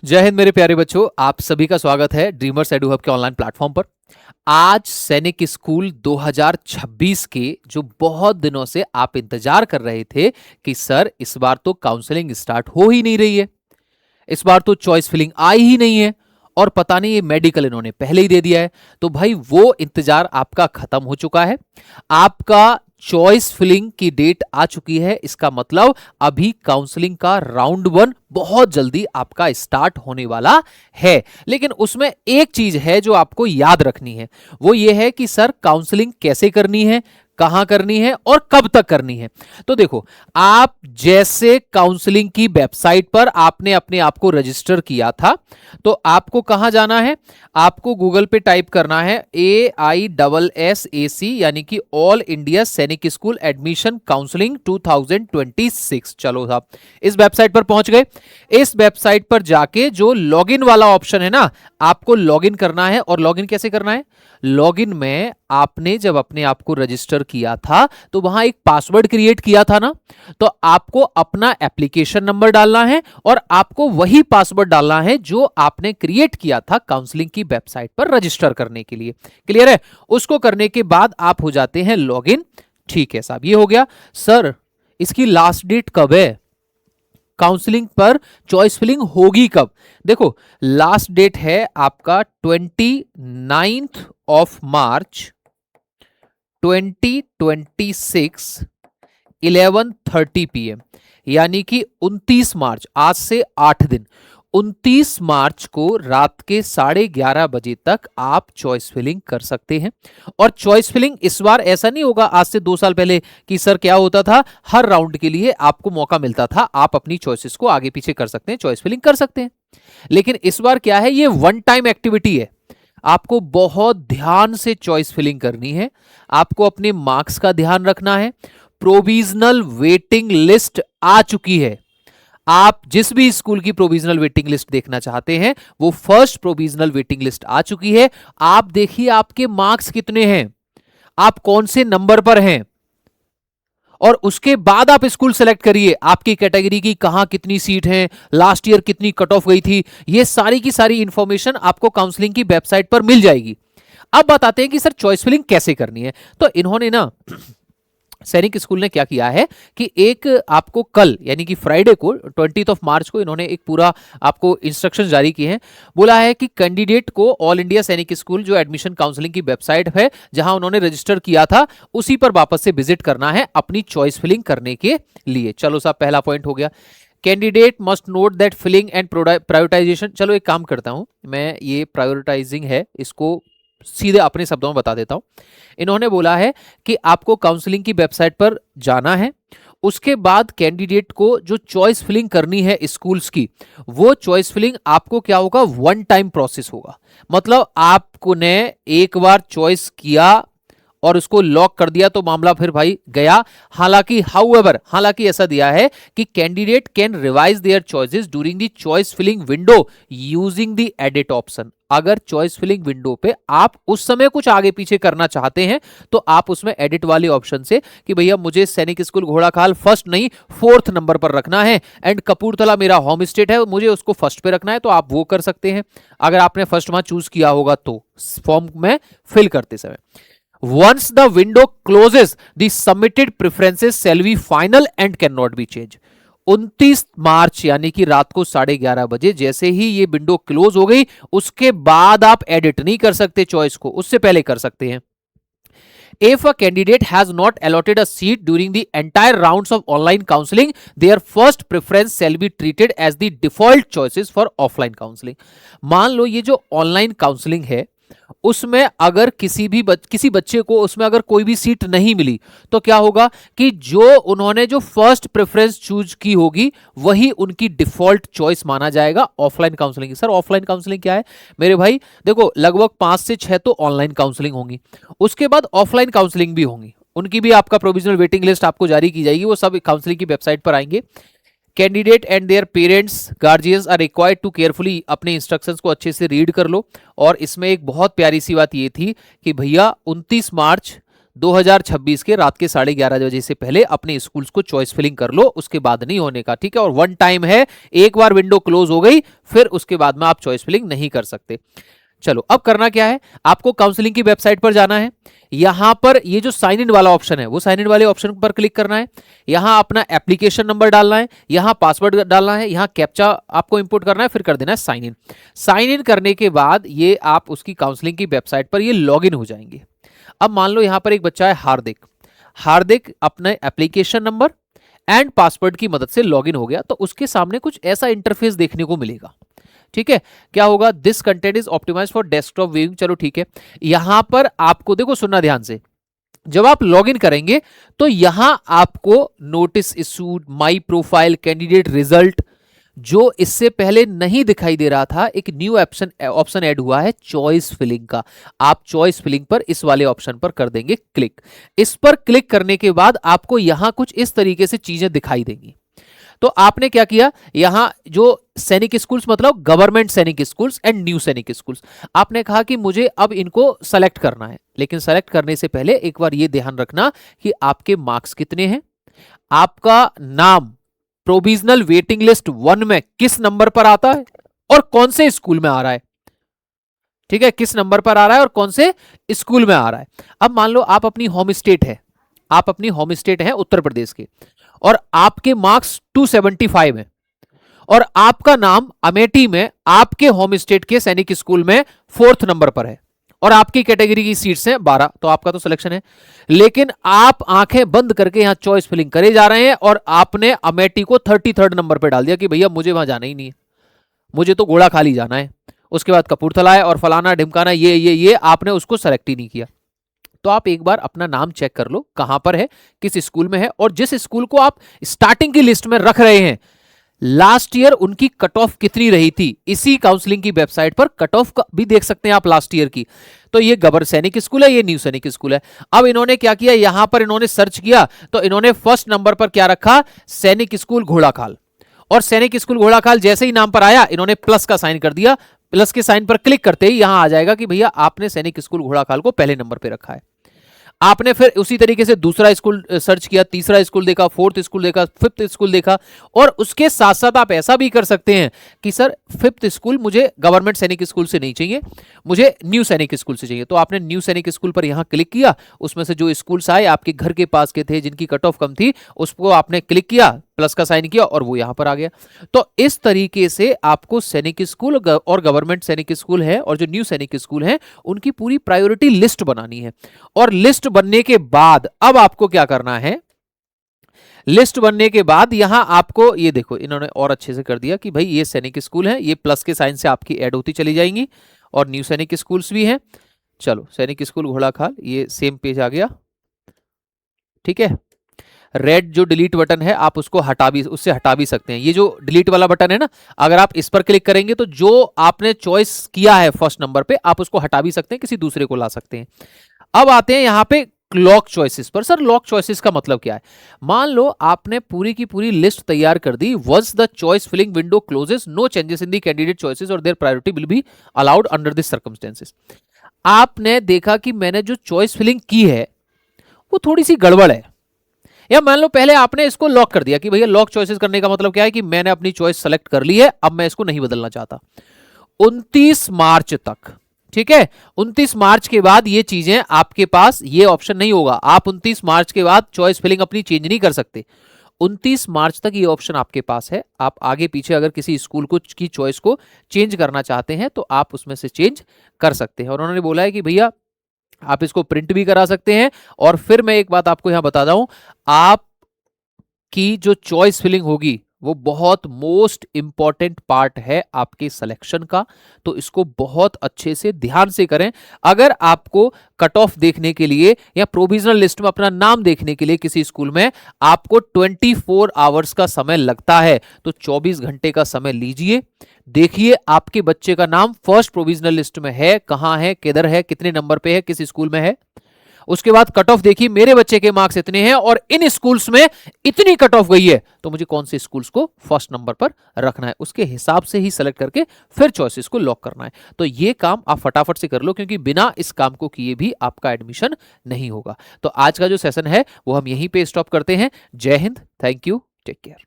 जय हिंद मेरे प्यारे बच्चों, आप सभी का स्वागत है ड्रीमर्स एडू हब के ऑनलाइन प्लेटफॉर्म पर। आज सैनिक स्कूल 2026 के जो बहुत दिनों से आप इंतजार कर रहे थे कि सर इस बार तो काउंसलिंग स्टार्ट हो ही नहीं रही है, इस बार तो चॉइस फिलिंग आई ही नहीं है और पता नहीं ये मेडिकल इन्होंने पहले ही दे दिया है। तो भाई वो इंतजार आपका खत्म हो चुका है। आपका चॉइस फिलिंग की डेट आ चुकी है। इसका मतलब अभी काउंसलिंग का राउंड 1 बहुत जल्दी आपका स्टार्ट होने वाला है। लेकिन उसमें एक चीज है जो आपको याद रखनी है, वो ये है कि सर काउंसलिंग कैसे करनी है, कहां करनी है और कब तक करनी है। तो देखो, आप जैसे काउंसलिंग की वेबसाइट पर आपने अपने आप को रजिस्टर किया था, तो आपको कहां जाना है, आपको गूगल पे टाइप करना है AISSAC यानी कि ऑल इंडिया सैनिक स्कूल एडमिशन काउंसलिंग 2026। चलो साहब, इस वेबसाइट पर पहुंच गए। इस वेबसाइट पर जाके जो लॉगिन वाला ऑप्शन है ना, आपको लॉगिन करना है। और लॉगिन कैसे करना है, लॉगिन में आपने जब अपने आप को रजिस्टर किया था तो वहां एक पासवर्ड क्रिएट किया था ना, तो आपको अपना एप्लीकेशन नंबर डालना है और आपको वही पासवर्ड डालना है जो आपने क्रिएट किया था काउंसलिंग की वेबसाइट पर रजिस्टर करने के लिए। क्लियर है? उसको करने के बाद आप हो जाते हैं लॉगिन। ठीक है साहब, ये हो गया। सर इसकी लास्ट डेट कब है, काउंसलिंग पर चॉइस फिलिंग होगी कब? देखो, लास्ट डेट है आपका 29 मार्च 2026 11:30 PM, यानी कि 29 मार्च, आज से 8 दिन, 29 मार्च को रात के 11:30 बजे तक आप चॉइस फिलिंग कर सकते हैं। और चॉइस फिलिंग इस बार ऐसा नहीं होगा आज से 2 साल पहले कि सर क्या होता था, हर राउंड के लिए आपको मौका मिलता था, आप अपनी चॉइसेस को आगे पीछे कर सकते हैं, चॉइस फिलिंग कर सकते हैं। लेकिन इस बार क्या है, ये वन टाइम एक्टिविटी है। आपको बहुत ध्यान से चॉइस फिलिंग करनी है, आपको अपने मार्क्स का ध्यान रखना है। प्रोविजनल वेटिंग लिस्ट आ चुकी है। आप जिस भी स्कूल की प्रोविजनल वेटिंग लिस्ट देखना चाहते हैं, वो फर्स्ट प्रोविजनल वेटिंग लिस्ट आ चुकी है। आप देखिए आपके मार्क्स कितने हैं, आप कौन से नंबर पर हैं, और उसके बाद आप स्कूल सेलेक्ट करिए। आपकी कैटेगरी की कहां कितनी सीट है, लास्ट ईयर कितनी कट ऑफ गई थी, ये सारी की सारी इंफॉर्मेशन आपको काउंसलिंग की वेबसाइट पर मिल जाएगी। अब बताते हैं कि सर चॉइस फिलिंग कैसे करनी है। तो इन्होंने ना सैनिक स्कूल ने क्या किया है कि एक आपको कल यानी कि फ्राइडे को 20 मार्च को इन्होंने एक पूरा आपको इंस्ट्रक्शन जारी किए हैं। बोला है कि कैंडिडेट को ऑल इंडिया सैनिक स्कूल जो एडमिशन काउंसलिंग की वेबसाइट है जहां उन्होंने रजिस्टर किया था, उसी पर वापस से विजिट करना है अपनी चॉइस फिलिंग करने के लिए। चलो साहब, पहला पॉइंट हो गया। Candidate must note that filling and prioritisation. चलो एक काम करता हूं मैं, ये प्रायोरिटाइजिंग है, इसको सीधे अपने शब्दों में बता देता हूं। इन्होंने बोला है कि आपको काउंसलिंग की वेबसाइट पर जाना है, उसके बाद कैंडिडेट को जो चॉइस फिलिंग करनी है स्कूल्स की, वो चॉइस फिलिंग आपको क्या होगा, वन टाइम प्रोसेस होगा। मतलब आपको ने एक बार चॉइस किया और उसको लॉक कर दिया तो मामला फिर भाई गया। हालांकि ऐसा दिया है कि candidate can revise their choices during the choice filling window using the edit option. अगर चॉइस फिलिंग विंडो पे आप उस समय कुछ आगे पीछे करना चाहते हैं तो आप उसमें एडिट वाले ऑप्शन से कि भैया मुझे सैनिक स्कूल घोड़ाखाल फर्स्ट नहीं 4th नंबर पर रखना है एंड कपूरथला मेरा होम स्टेट है, मुझे उसको फर्स्ट पे रखना है, तो आप वो कर सकते हैं अगर आपने फर्स्ट वहां चूज किया होगा तो फॉर्म में फिल करते समय। Once the window closes, the submitted preferences shall be final and cannot be changed. 29 मार्च यानी कि रात को 11:30 बजे जैसे ही ये विंडो क्लोज हो गई, उसके बाद आप एडिट नहीं कर सकते चॉइस को, उससे पहले कर सकते हैं। If a candidate has not allotted a seat during the entire rounds of online counseling, their first preference shall be treated as the default choices for offline counseling. मान लो ये जो ऑनलाइन काउंसलिंग है उसमें अगर किसी बच्चे को उसमें अगर कोई भी सीट नहीं मिली तो क्या होगा कि जो उन्होंने जो फर्स्ट प्रेफरेंस चूज की होगी वही उनकी डिफॉल्ट चॉइस माना जाएगा offline counselling. Sir offline counselling क्या है मेरे भाई? देखो, लगभग 5 से 6 तो ऑनलाइन काउंसलिंग होंगी, उसके बाद ऑफलाइन काउंसलिंग भी होंगी, उनकी भी आपका प्रोविजनल वेटिंग लिस्ट आपको जारी की जाएगी, वो सब काउंसलिंग की वेबसाइट पर आएंगे। Candidate and their parents guardians are required to carefully, अपने इंस्ट्रक्शंस को अच्छे से रीड कर लो। और इसमें एक बहुत प्यारी सी बात ये थी कि भैया 29 मार्च 2026 के रात के 11:30 से पहले अपने स्कूल्स को चॉइस फिलिंग कर लो, उसके बाद नहीं होने का, ठीक है। और वन टाइम है, एक बार विंडो क्लोज हो गई फिर उसके बाद में आप चॉइस फिलिंग नहीं कर सकते। चलो अब करना क्या है, आपको काउंसलिंग की वेबसाइट पर जाना है। यहां पर ये जो साइन इन वाला ऑप्शन है वो साइन इन वाले ऑप्शन पर क्लिक करना है। यहां अपना एप्लीकेशन नंबर डालना है, यहां पासवर्ड डालना है, यहां कैप्चा आपको इंपुट करना है, फिर कर देना है साइन इन। साइन इन करने के बाद ये आप उसकी काउंसलिंग की वेबसाइट पर ये लॉग इन हो जाएंगे। अब मान लो यहां पर एक बच्चा है हार्दिक, हार्दिक अपने एप्लीकेशन नंबर एंड पासवर्ड की मदद से लॉग इन हो गया, तो उसके सामने कुछ ऐसा इंटरफेस देखने को मिलेगा, ठीक है। क्या होगा, this content is optimised for desktop viewing, चलो ठीक है। यहां पर आपको देखो, सुनना ध्यान से, जब आप लॉगिन करेंगे तो यहां आपको notice issued, my profile, candidate result, जो इससे पहले नहीं दिखाई दे रहा था, एक न्यू ऑप्शन ऐड हुआ है चॉइस फिलिंग का। आप चॉइस फिलिंग पर इस वाले ऑप्शन पर कर देंगे क्लिक। इस पर क्लिक करने के बाद आपको यहां कुछ इस तरीके से चीजें दिखाई देंगी। तो आपने क्या किया, यहां जो सैनिक स्कूल्स मतलब गवर्नमेंट सैनिक स्कूल्स एंड न्यू सैनिक स्कूल्स, आपने कहा कि मुझे अब इनको सेलेक्ट करना है। लेकिन सेलेक्ट करने से पहले एक बार ये ध्यान रखना कि आपके मार्क्स कितने हैं, आपका नाम प्रोविजनल वेटिंग लिस्ट 1 में किस नंबर पर आता है और कौन से स्कूल में आ रहा है, ठीक है, किस नंबर पर आ रहा है और कौन से स्कूल में आ रहा है। अब मान लो आप अपनी होम स्टेट है, आप अपनी होम स्टेट है उत्तर प्रदेश के, और आपके मार्क्स 275 हैं और आपका नाम अमेठी में आपके होम स्टेट के सैनिक स्कूल में 4th नंबर पर है और आपकी कैटेगरी की सीट्स हैं 12, तो आपका तो सिलेक्शन है। लेकिन आप आंखें बंद करके यहां चॉइस फिलिंग करे जा रहे हैं और आपने अमेठी को 33rd नंबर पर डाल दिया कि भैया मुझे वहां जाना ही नहीं है, मुझे तो घोड़ा खाली जाना है। उसके बाद कपूरथला है और फलाना ढिमकाना, ये आपने उसको सेलेक्ट ही नहीं किया। तो आप एक बार अपना नाम चेक कर लो कहां पर है, किस स्कूल में है, और जिस स्कूल को आप स्टार्टिंग की लिस्ट में रख रहे हैं लास्ट ईयर उनकी कट ऑफ कितनी रही थी। इसी काउंसलिंग की वेबसाइट पर कट ऑफ भी देख सकते हैं आप लास्ट ईयर की। तो ये गबर सैनिक स्कूल है, ये न्यू सैनिक स्कूल है। अब इन्होंने क्या किया, यहां पर इन्होंने सर्च किया तो इन्होंने फर्स्ट नंबर पर क्या रखा, सैनिक स्कूल घोड़ाखाल। और सैनिक स्कूल घोड़ाखाल जैसे ही नाम पर आया इन्होंने प्लस का साइन कर दिया। प्लस के साइन पर क्लिक करते ही यहां आ जाएगा कि भैया आपने सैनिक स्कूल घोड़ाखाल को पहले नंबर पर रखा है। आपने फिर उसी तरीके से दूसरा स्कूल सर्च किया, तीसरा स्कूल देखा, 4th स्कूल देखा, 5th स्कूल देखा, और उसके साथ साथ आप ऐसा भी कर सकते हैं कि सर 5th स्कूल मुझे गवर्नमेंट सैनिक स्कूल से नहीं चाहिए, मुझे न्यू सैनिक स्कूल से चाहिए। तो आपने न्यू सैनिक स्कूल पर यहां क्लिक किया, उसमें से जो स्कूल्स आए आपके घर के पास के थे जिनकी कट ऑफ कम थी उसको आपने क्लिक किया, प्लस का साइन किया और वो यहां पर आ गया। तो इस तरीके से आपको सैनिक स्कूल और गवर्नमेंट सैनिक स्कूल है और जो न्यू सैनिक स्कूल है उनकी पूरी प्रायोरिटी लिस्ट बनानी है। और लिस्ट बनने के बाद अब आपको क्या करना है, लिस्ट बनने के बाद यहां आपको ये देखो इन्होंने और अच्छे से कर दिया कि भाई ये सैनिक स्कूल है, ये प्लस के साइन से आपकी ऐड होती चली जाएंगी और न्यू सैनिक स्कूल्स भी हैं। चलो सैनिक स्कूल घोड़ाखाल, ये सेम पेज आ गया, ठीक है। रेड जो डिलीट बटन है आप उसको उससे हटा भी सकते हैं। ये जो डिलीट वाला बटन है ना, अगर आप इस पर क्लिक करेंगे तो जो आपने चॉइस किया है फर्स्ट नंबर पे आप उसको हटा भी सकते हैं, किसी दूसरे को ला सकते हैं। अब आते हैं यहां पे लॉक चॉइसेस पर। सर लॉक चॉइसेस का मतलब क्या है, मान लो आपने पूरी की पूरी लिस्ट तैयार कर दी, once the choice filling window closes no changes in the candidate choices और their priority will be allowed under this circumstances. आपने देखा कि मैंने जो चॉइस फिलिंग की है वो थोड़ी सी गड़बड़ है, या मान लो पहले आपने इसको लॉक कर दिया कि भैया लॉक चॉइसेस करने का मतलब क्या है कि मैंने अपनी चॉइस सेलेक्ट कर ली है, अब मैं इसको नहीं बदलना चाहता। 29 मार्च तक, ठीक है, 29 मार्च के बाद ये चीजें आपके पास, ये ऑप्शन नहीं होगा। आप 29 मार्च के बाद चॉइस फिलिंग अपनी चेंज नहीं कर सकते। 29 मार्च तक ये ऑप्शन आपके पास है। आप आगे पीछे अगर किसी स्कूल को की चॉइस को चेंज करना चाहते हैं तो आप उसमें से चेंज कर सकते हैं। और उन्होंने बोला है कि भैया आप इसको प्रिंट भी करा सकते हैं। और फिर मैं एक बात आपको यहां बता दूं, आप की जो चॉइस फिलिंग होगी वो बहुत मोस्ट इंपॉर्टेंट पार्ट है आपके सिलेक्शन का, तो इसको बहुत अच्छे से ध्यान से करें। अगर आपको कट ऑफ देखने के लिए या प्रोविजनल लिस्ट में अपना नाम देखने के लिए किसी स्कूल में आपको 24 आवर्स का समय लगता है तो 24 घंटे का समय लीजिए, देखिए आपके बच्चे का नाम फर्स्ट प्रोविजनल लिस्ट में है, कहां है, किधर है, कितने नंबर पे है, किस स्कूल में है। उसके बाद कट ऑफ देखी, मेरे बच्चे के मार्क्स इतने हैं और इन स्कूल्स में इतनी कट ऑफ गई है, तो मुझे कौन से स्कूल्स को फर्स्ट नंबर पर रखना है, उसके हिसाब से ही सेलेक्ट करके फिर चॉइसेस को लॉक करना है। तो ये काम आप फटाफट से कर लो, क्योंकि बिना इस काम को किए भी आपका एडमिशन नहीं होगा। तो आज का जो सेशन है वो हम यहीं पे स्टॉप करते हैं। जय हिंद, थैंक यू, टेक केयर।